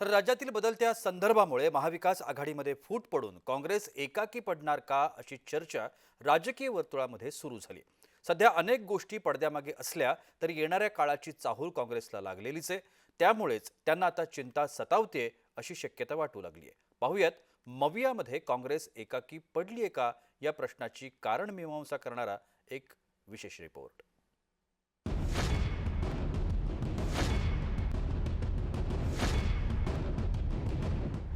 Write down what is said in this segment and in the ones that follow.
तर राज्यातील बदलत्या संदर्भामुळे महाविकास आघाडीमध्ये फूट पडून काँग्रेस एकाकी पडणार का अशी चर्चा राजकीय वर्तुळामध्ये सुरू झाली। सध्या अनेक गोष्टी पडद्यामागे असल्या तरी येणाऱ्या काळाची चाहूल काँग्रेसला लागलेलीच आहे। त्यामुळेच त्यांना आता चिंता सतावते अशी शक्यता वाटू लागली आहे। पाहूयात मवियामध्ये काँग्रेस एकाकी पडली आहे का या प्रश्नाची कारण मीमांसा करणारा एक विशेष रिपोर्ट।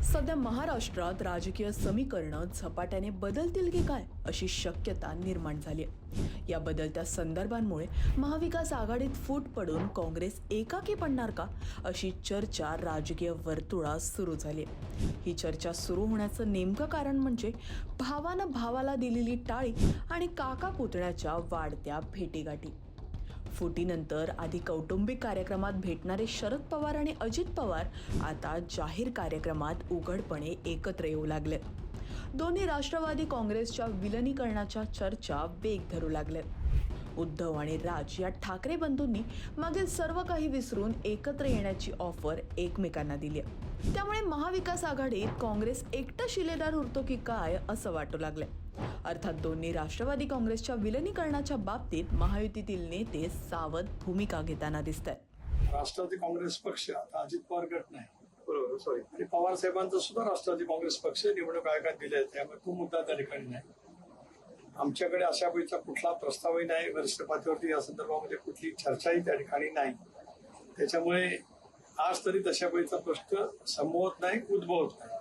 सध्या महाराष्ट्रात राजकीय समीकरणं झपाट्याने बदलतील की काय अशी शक्यता निर्माण झाली आहे। या बदलत्या संदर्भांमुळे महाविकास आघाडीत फूट पडून काँग्रेस एकाकी पडणार का अशी चर्चा राजकीय वर्तुळात सुरू झाली आहे। ही चर्चा सुरू होण्याचं नेमकं कारण म्हणजे भावानं भावाला दिलेली टाळी आणि काका पुतण्याच्या वाढत्या भेटीगाठी। फुटीनंतर आधी कौटुंबिक कार्यक्रमात भेटणारे शरद पवार आणि अजित पवार आता जाहीर कार्यक्रमात उघडपणे एकत्र येऊ लागले। दोन्ही राष्ट्रवादी काँग्रेसच्या विलिनीकरणाच्या चर्चा वेग धरू लागल्यात। उद्धव आणि राज या ठाकरे बंधूंनी मागील सर्व काही विसरून एकत्र येण्याची ऑफर एकमेकांना दिली आहे। त्यामुळे महाविकास आघाडीत काँग्रेस एकटा शिलेदार उरतो की काय असं वाटू लागलंय। अर्थात दोन्ही राष्ट्रवादी काँग्रेसच्या विलिनीकरणाच्या बाबतीत महायुतीतील नेते सावध भूमिका घेताना दिसतात। राष्ट्रवादी काँग्रेस पक्ष आता अजित पवार गट नाही, बरोबर, सॉरी, आणि पवार साहेबांचा सुद्धा राष्ट्रवादी काँग्रेस पक्ष निवडणूक आयोगात दिले, त्यामुळे तो मुद्दा त्या ठिकाणी नाही। आमच्याकडे अशा पैकीचा कुठला प्रस्तावही नाही, वरिष्ठ पातळीवरती या संदर्भामध्ये कुठली चर्चाही त्या ठिकाणी नाही। त्याच्यामुळे आज तरी तशा पैकीचा प्रश्न संभवत नाही, उद्भवत नाही।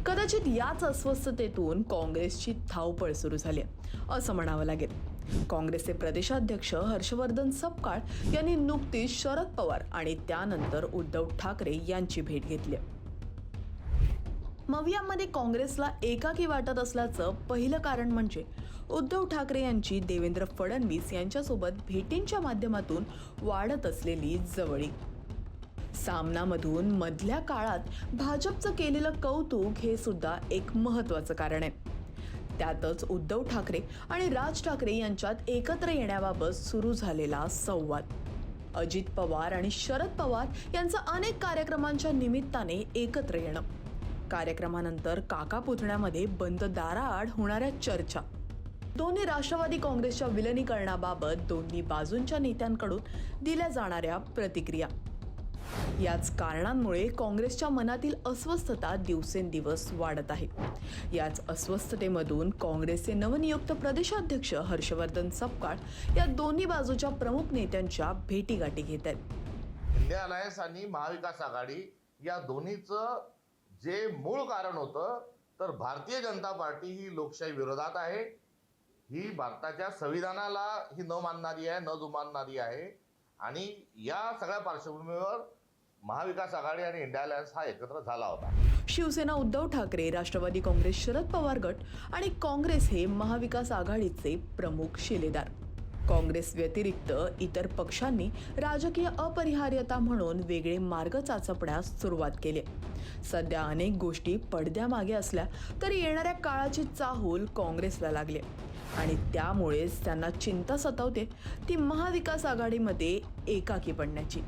कदाचित याच अस्वस्थतेतून काँग्रेसची धावपळ सुरू झाली असं म्हणावं लागेल। काँग्रेसचे प्रदेशाध्यक्ष हर्षवर्धन सपकाळ यांनी नुकतीच शरद पवार आणि त्यानंतर उद्धव ठाकरे यांची भेट घेतली। मवियामध्ये काँग्रेसला एकाकी वाटत असल्याचं पहिलं कारण म्हणजे उद्धव ठाकरे यांची देवेंद्र फडणवीस यांच्यासोबत भेटींच्या माध्यमातून वाढत असलेली जवळीक। सामनामधून मधल्या काळात भाजपचं केलेलं कौतुक हे सुद्धा एक महत्त्वाचं कारण आहे। त्यातच उद्धव ठाकरे आणि राज ठाकरे यांच्यात एकत्र येण्याबाबत सुरू झालेला संवाद। अजित पवार आणि शरद पवार यांचं अनेक कार्यक्रमांच्या निमित्ताने एकत्र येणं, कार्यक्रमानंतर काका पुतण्यामध्ये बंद दाराआड होणाऱ्या चर्चा, दोन्ही राष्ट्रवादी काँग्रेसच्या विलिनीकरणाबाबत दोन्ही बाजूंच्या नेत्यांकडून दिल्या जाणाऱ्या प्रतिक्रिया, याच कारणांमुळे काँग्रेसच्या मनातील अस्वस्थता दिवसेंदिवस वाढत आहे। याच अस्वस्थतेमधून काँग्रेसचे नवनियुक्त प्रदेशाध्यक्ष हर्षवर्धन सपकाळ या दोन्ही बाजूच्या प्रमुख नेत्यांच्या भेटीगाठी घेत आहेत। इंडिया अलायन्स आणि महाविकास आघाडी या दोन्हीचं जे मूळ कारण होतं तर भारतीय जनता पार्टी ही लोकशाही विरोधात आहे, ही भारताच्या संविधानाला ही न मानणारी आहे, न जुमानणारी आहे। आणि या सगळ्या पार्श्वभूमीवर महाविकास आघाडी आणि इंडिया अलायन्स हा एकत्र झाला होता। शिवसेना उद्धव ठाकरे, राष्ट्रवादी काँग्रेस शरद पवार गट आणि काँग्रेस हे महाविकास आघाडीचे प्रमुख शिलेदार। काँग्रेस व्यतिरिक्त इतर पक्षांनी राजकीय अपरिहार्यता म्हणून वेगळे मार्ग चाचपण्यास सुरुवात केली। सध्या अनेक गोष्टी पडद्यामागे असल्या तरी येणाऱ्या काळाची चाहूल काँग्रेसला लागली आणि त्यामुळेच त्यांना चिंता सतावते ती महाविकास आघाडीमध्ये एकाकी पडण्याची।